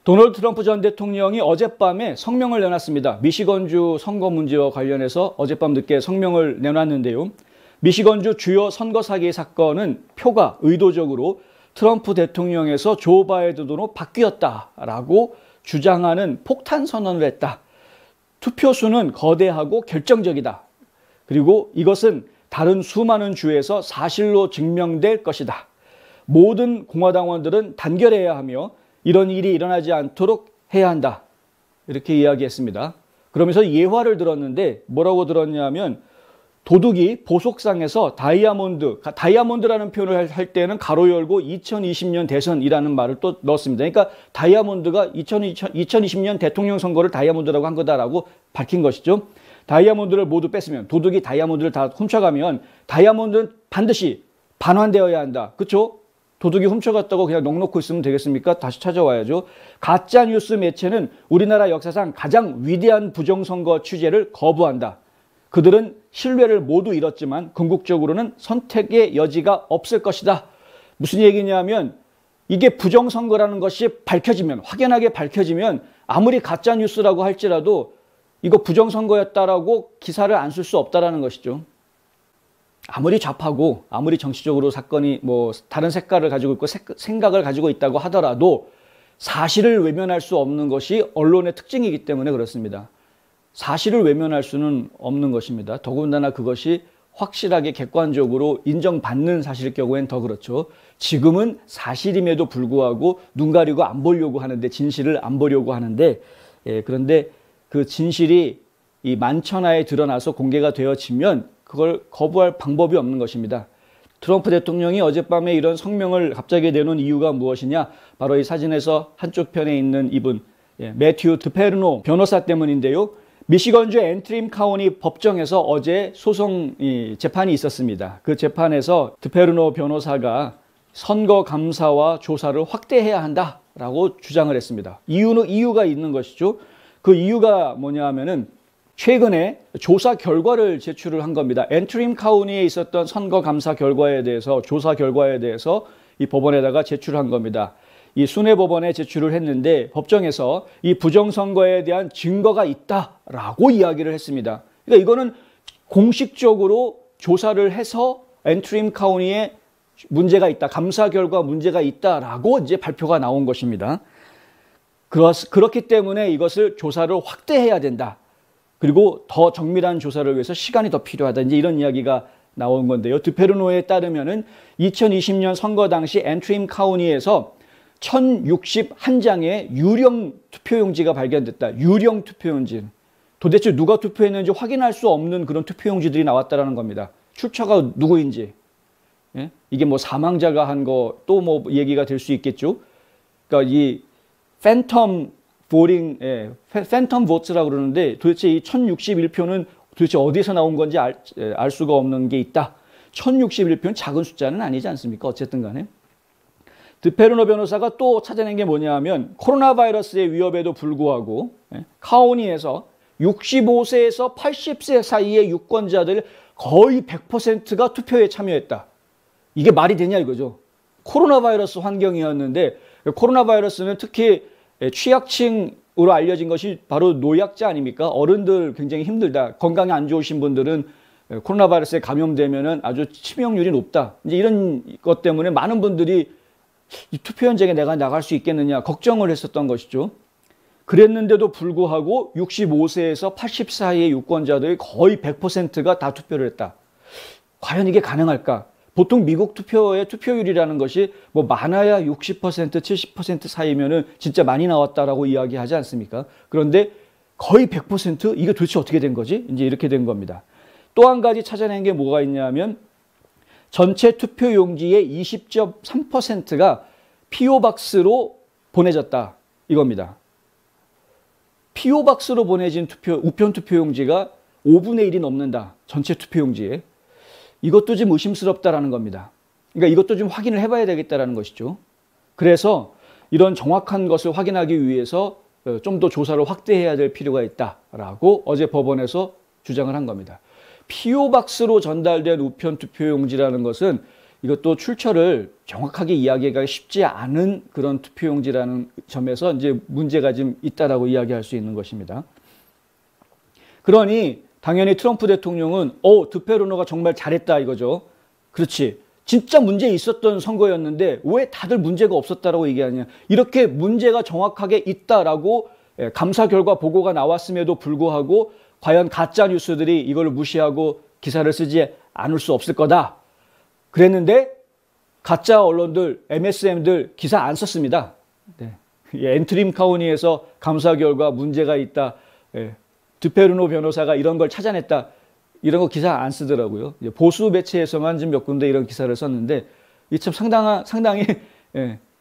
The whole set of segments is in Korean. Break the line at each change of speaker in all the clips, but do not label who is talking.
도널드 트럼프 전 대통령이 어젯밤에 성명을 내놨습니다. 미시건주 선거 문제와 관련해서 어젯밤 늦게 성명을 내놨는데요. 미시건주 주요 선거 사기 사건은 표가 의도적으로 트럼프 대통령에서 조 바이든으로 바뀌었다라고 주장하는 폭탄 선언을 했다. 투표수는 거대하고 결정적이다. 그리고 이것은 다른 수많은 주에서 사실로 증명될 것이다. 모든 공화당원들은 단결해야 하며 이런 일이 일어나지 않도록 해야 한다. 이렇게 이야기했습니다. 그러면서 예화를 들었는데 뭐라고 들었냐면 도둑이 보석상에서 다이아몬드라는 표현을 할 때는 가로 열고 2020년 대선이라는 말을 또 넣었습니다. 그러니까 다이아몬드가 2020년 대통령 선거를 다이아몬드라고 한 거다라고 밝힌 것이죠. 다이아몬드를 모두 뺐으면 도둑이 다이아몬드를 다 훔쳐가면 다이아몬드는 반드시 반환되어야 한다. 그렇죠? 도둑이 훔쳐갔다고 그냥 넋놓고 있으면 되겠습니까? 다시 찾아와야죠. 가짜뉴스 매체는 우리나라 역사상 가장 위대한 부정선거 취재를 거부한다. 그들은 신뢰를 모두 잃었지만 궁극적으로는 선택의 여지가 없을 것이다. 무슨 얘기냐면 이게 부정선거라는 것이 밝혀지면, 확연하게 밝혀지면 아무리 가짜뉴스라고 할지라도 이거 부정선거였다라고 기사를 안 쓸 수 없다라는 것이죠. 아무리 좌파고 아무리 정치적으로 사건이 뭐 다른 색깔을 가지고 있고 생각을 가지고 있다고 하더라도 사실을 외면할 수 없는 것이 언론의 특징이기 때문에 그렇습니다. 사실을 외면할 수는 없는 것입니다. 더군다나 그것이 확실하게 객관적으로 인정받는 사실일 경우엔 더 그렇죠. 지금은 사실임에도 불구하고 눈 가리고 안 보려고 하는데, 진실을 안 보려고 하는데, 그런데 그 진실이 이 만천하에 드러나서 공개가 되어지면 그걸 거부할 방법이 없는 것입니다. 트럼프 대통령이 어젯밤에 이런 성명을 갑자기 내놓은 이유가 무엇이냐? 바로 이 사진에서 한쪽 편에 있는 이분, 매튜 드페르노 변호사 때문인데요. 미시건주 앤트림 카운티 법정에서 어제 소송 재판이 있었습니다. 그 재판에서 드페르노 변호사가 선거 감사와 조사를 확대해야 한다라고 주장을 했습니다. 이유가 있는 것이죠. 그 이유가 뭐냐 하면은 최근에 조사 결과를 제출을 한 겁니다. 앤트림 카운티에 있었던 선거 감사 결과에 대해서, 조사 결과에 대해서 이 법원에다가 제출한 겁니다. 이 순회 법원에 제출을 했는데 법정에서 이 부정선거에 대한 증거가 있다라고 이야기를 했습니다. 그러니까 이거는 공식적으로 조사를 해서 앤트림 카운티에 문제가 있다, 감사 결과 문제가 있다라고 이제 발표가 나온 것입니다. 그렇기 때문에 이것을 조사를 확대해야 된다. 그리고 더 정밀한 조사를 위해서 시간이 더 필요하다. 이제 이런 이야기가 나온 건데요. 드페르노에 따르면은 2020년 선거 당시 앤트림 카운티에서 1061장의 유령 투표용지가 발견됐다. 유령 투표용지. 도대체 누가 투표했는지 확인할 수 없는 그런 투표용지들이 나왔다라는 겁니다. 출처가 누구인지. 예? 이게 뭐 사망자가 한 거 또 뭐 얘기가 될 수 있겠죠. 그러니까 이 팬텀 보링, 팬텀 보트라고 그러는데 도대체 이 1061표는 도대체 어디서 나온 건지 알 수가 없는 게 있다. 1061표는 작은 숫자는 아니지 않습니까? 어쨌든 간에. 드페르노 변호사가 또 찾아낸 게 뭐냐 하면 코로나 바이러스의 위협에도 불구하고 카운티에서 65세에서 80세 사이의 유권자들 거의 100%가 투표에 참여했다. 이게 말이 되냐 이거죠. 코로나 바이러스 환경이었는데 코로나 바이러스는 특히 취약층으로 알려진 것이 바로 노약자 아닙니까? 어른들 굉장히 힘들다. 건강이 안 좋으신 분들은 코로나 바이러스에 감염되면은 아주 치명률이 높다. 이제 이런 것 때문에 많은 분들이 이 투표 현장에 내가 나갈 수 있겠느냐 걱정을 했었던 것이죠. 그랬는데도 불구하고 65세에서 80 사이의 유권자들이 거의 100%가 다 투표를 했다. 과연 이게 가능할까? 보통 미국 투표의 투표율이라는 것이 뭐 많아야 60%, 70% 사이면은 진짜 많이 나왔다라고 이야기하지 않습니까? 그런데 거의 100% 이게 도대체 어떻게 된 거지? 이제 이렇게 된 겁니다. 또 한 가지 찾아낸 게 뭐가 있냐면 전체 투표 용지의 20.3%가 PO 박스로 보내졌다. 이겁니다. PO 박스로 보내진 우편 투표 용지가 5분의 1이 넘는다. 전체 투표 용지에. 이것도 좀 의심스럽다라는 겁니다. 그러니까 이것도 좀 확인을 해봐야 되겠다라는 것이죠. 그래서 이런 정확한 것을 확인하기 위해서 좀 더 조사를 확대해야 될 필요가 있다라고 어제 법원에서 주장을 한 겁니다. PO 박스로 전달된 우편 투표용지라는 것은 이것도 출처를 정확하게 이야기하기가 쉽지 않은 그런 투표용지라는 점에서 이제 문제가 좀 있다라고 이야기할 수 있는 것입니다. 그러니 당연히 트럼프 대통령은 드페르노가 정말 잘했다 이거죠. 그렇지. 진짜 문제 있었던 선거였는데 왜 다들 문제가 없었다라고 얘기하냐. 이렇게 문제가 정확하게 있다라고 감사 결과 보고가 나왔음에도 불구하고 과연 가짜 뉴스들이 이걸 무시하고 기사를 쓰지 않을 수 없을 거다. 그랬는데 가짜 언론들, MSM들 기사 안 썼습니다. 네. 엔트림 카운티에서 감사 결과 문제가 있다. 드페르노 변호사가 이런 걸 찾아냈다. 이런 거 기사 안 쓰더라고요. 보수 매체에서만 좀 몇 군데 이런 기사를 썼는데 이 참 상당히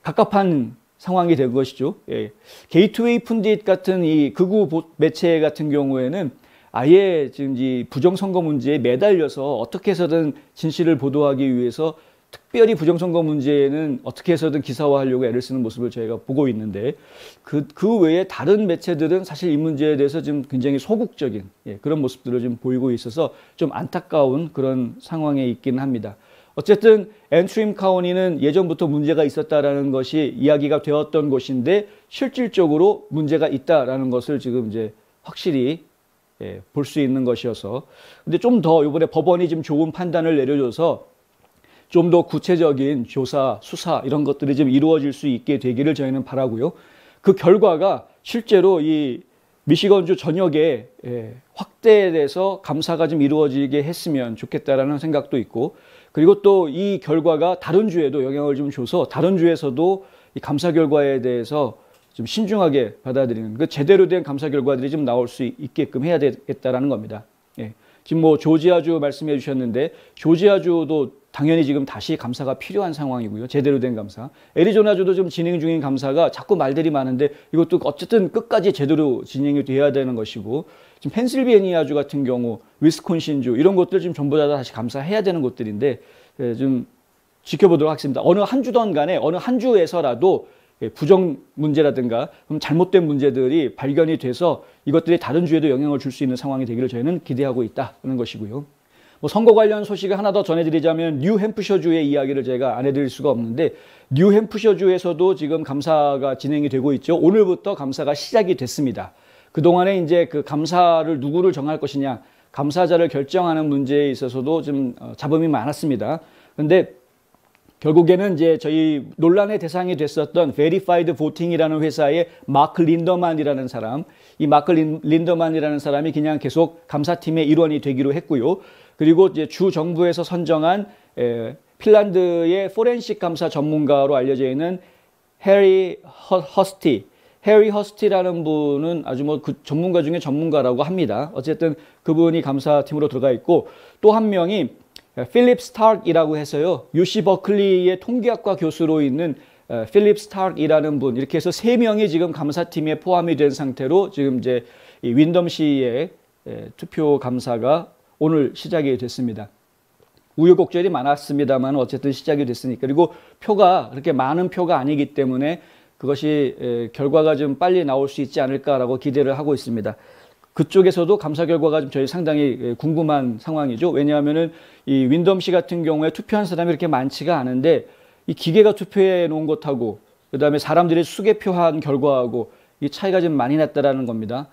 갑갑한 상황이 된 것이죠. 게이트웨이 푼딧 같은 이 극우 매체 같은 경우에는 아예 지금 이 부정선거 문제에 매달려서 어떻게 해서든 진실을 보도하기 위해서 특별히 부정선거 문제에는 어떻게 해서든 기사화하려고 애를 쓰는 모습을 저희가 보고 있는데 그 외에 다른 매체들은 사실 이 문제에 대해서 좀 굉장히 소극적인 그런 모습들을 좀 보이고 있어서 좀 안타까운 그런 상황에 있긴 합니다. 어쨌든 엔트림 카운티는 예전부터 문제가 있었다라는 것이 이야기가 되었던 곳인데 실질적으로 문제가 있다라는 것을 지금 이제 확실히 볼 수 있는 것이어서 근데 좀 더 이번에 법원이 좀 좋은 판단을 내려줘서 좀 더 구체적인 조사, 수사 이런 것들이 좀 이루어질 수 있게 되기를 저희는 바라고요. 그 결과가 실제로 이 미시건주 전역에 확대돼서 감사가 좀 이루어지게 했으면 좋겠다라는 생각도 있고 그리고 또 이 결과가 다른 주에도 영향을 좀 줘서 다른 주에서도 이 감사 결과에 대해서 좀 신중하게 받아들이는 그 제대로 된 감사 결과들이 좀 나올 수 있게끔 해야 되겠다라는 겁니다. 지금 뭐 조지아주 말씀해 주셨는데 조지아주도 당연히 지금 다시 감사가 필요한 상황이고요. 제대로 된 감사. 애리조나주도 좀 진행 중인 감사가 자꾸 말들이 많은데 이것도 어쨌든 끝까지 제대로 진행이 돼야 되는 것이고 지금 펜실베니아주 같은 경우 위스콘신주 이런 것들 지금 전부 다 다시 감사해야 되는 것들인데 좀 지켜보도록 하겠습니다. 어느 한 주던 간에 어느 한 주에서라도 부정 문제라든가 잘못된 문제들이 발견이 돼서 이것들이 다른 주에도 영향을 줄 수 있는 상황이 되기를 저희는 기대하고 있다는 것이고요. 뭐 선거 관련 소식을 하나 더 전해드리자면 뉴햄프셔주의 이야기를 제가 안 해드릴 수가 없는데 뉴햄프셔주에서도 지금 감사가 진행이 되고 있죠. 오늘부터 감사가 시작이 됐습니다. 그동안에 이제 그 감사를 누구를 정할 것이냐 감사자를 결정하는 문제에 있어서도 좀 잡음이 많았습니다. 그런데 결국에는 이제 저희 논란의 대상이 됐었던 Verified Voting이라는 회사의 마크 린더만이라는 사람, 이 마크 린더만이라는 사람이 그냥 계속 감사팀의 일원이 되기로 했고요. 그리고 이제 주 정부에서 선정한 핀란드의 포렌식 감사 전문가로 알려져 있는 해리 허스티라는 분은 아주 뭐 그 전문가 중에 전문가라고 합니다. 어쨌든 그분이 감사팀으로 들어가 있고 또 한 명이 필립 스타크이라고 해서요. UC 버클리의 통계학과 교수로 있는 필립 스타크이라는 분 이렇게 해서 3명이 지금 감사팀에 포함이 된 상태로 지금 이제 이 윈덤시의 투표 감사가 오늘 시작이 됐습니다. 우여곡절이 많았습니다만 어쨌든 시작이 됐으니까 그리고 표가 그렇게 많은 표가 아니기 때문에 그것이 결과가 좀 빨리 나올 수 있지 않을까라고 기대를 하고 있습니다. 그쪽에서도 감사 결과가 좀 저희 상당히 궁금한 상황이죠. 왜냐하면은 이 윈덤시 같은 경우에 투표한 사람이 그렇게 많지가 않은데 이 기계가 투표해 놓은 것하고 그다음에 사람들이 수개표한 결과하고 이 차이가 좀 많이 났다라는 겁니다.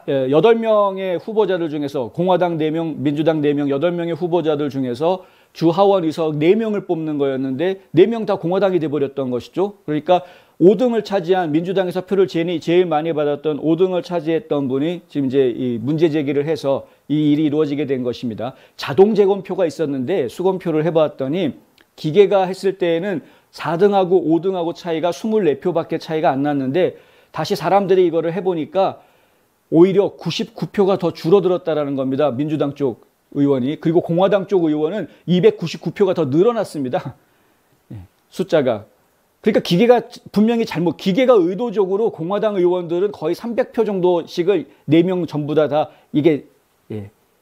8명의 후보자들 중에서 공화당 4명, 민주당 4명, 8명의 후보자들 중에서 주하원 의석 4명을 뽑는 거였는데 4명 다 공화당이 돼버렸던 것이죠. 그러니까 5등을 차지한 민주당에서 표를 제일 많이 받았던 5등을 차지했던 분이 지금 이제 이 문제 제기를 해서 이 일이 이루어지게 된 것입니다. 자동 재검표가 있었는데 수검표를 해봤더니 기계가 했을 때에는 4등하고 5등하고 차이가 24표밖에 차이가 안 났는데 다시 사람들이 이거를 해보니까 오히려 99표가 더 줄어들었다라는 겁니다. 민주당 쪽 의원이. 그리고 공화당 쪽 의원은 299표가 더 늘어났습니다. 숫자가. 그러니까 기계가 분명히 기계가 의도적으로 공화당 의원들은 거의 300표 정도씩을 4명 전부 다 이게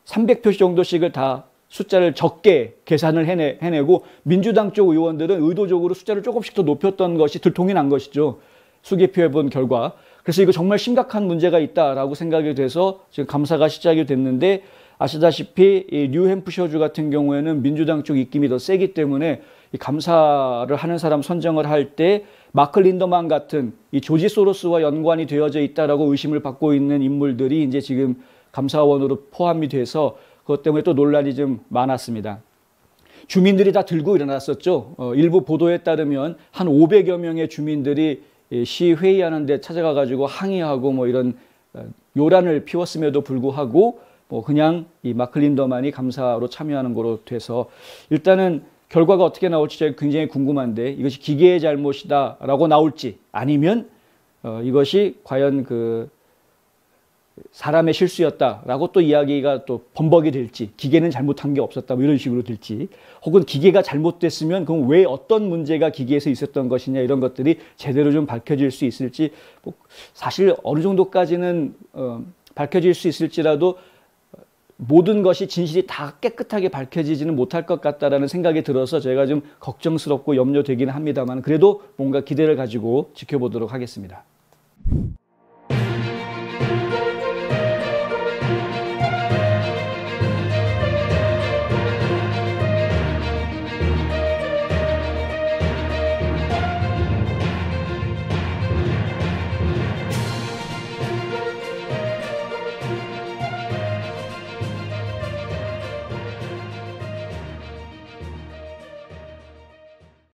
300표 정도씩을 다 숫자를 적게 계산을 해내고 민주당 쪽 의원들은 의도적으로 숫자를 조금씩 더 높였던 것이 들통이 난 것이죠. 수개표해 본 결과. 그래서 이거 정말 심각한 문제가 있다라고 생각이 돼서 지금 감사가 시작이 됐는데 아시다시피 이 뉴햄프셔주 같은 경우에는 민주당 쪽 입김이 더 세기 때문에 이 감사를 하는 사람 선정을 할 때 마크 린더만 같은 이 조지 소로스와 연관이 되어져 있다라고 의심을 받고 있는 인물들이 이제 지금 감사원으로 포함이 돼서 그것 때문에 또 논란이 좀 많았습니다. 주민들이 다 들고 일어났었죠. 일부 보도에 따르면 한 500여 명의 주민들이 시회의하는 데 찾아가 가지고 항의하고 뭐 이런 요란을 피웠음에도 불구하고 뭐 그냥 이 마크 린더만이 감사로 참여하는 거로 돼서 일단은 결과가 어떻게 나올지 제가 굉장히 궁금한데 이것이 기계의 잘못이다라고 나올지 아니면 이것이 과연 그 사람의 실수였다라고 또 이야기가 또 번복이 될지 기계는 잘못한 게 없었다 뭐 이런 식으로 될지 혹은 기계가 잘못됐으면 그럼 왜 어떤 문제가 기계에서 있었던 것이냐 이런 것들이 제대로 좀 밝혀질 수 있을지 뭐 사실 어느 정도까지는 밝혀질 수 있을지라도 모든 것이 진실이 다 깨끗하게 밝혀지지는 못할 것 같다라는 생각이 들어서 제가 좀 걱정스럽고 염려되기는 합니다만 그래도 뭔가 기대를 가지고 지켜보도록 하겠습니다.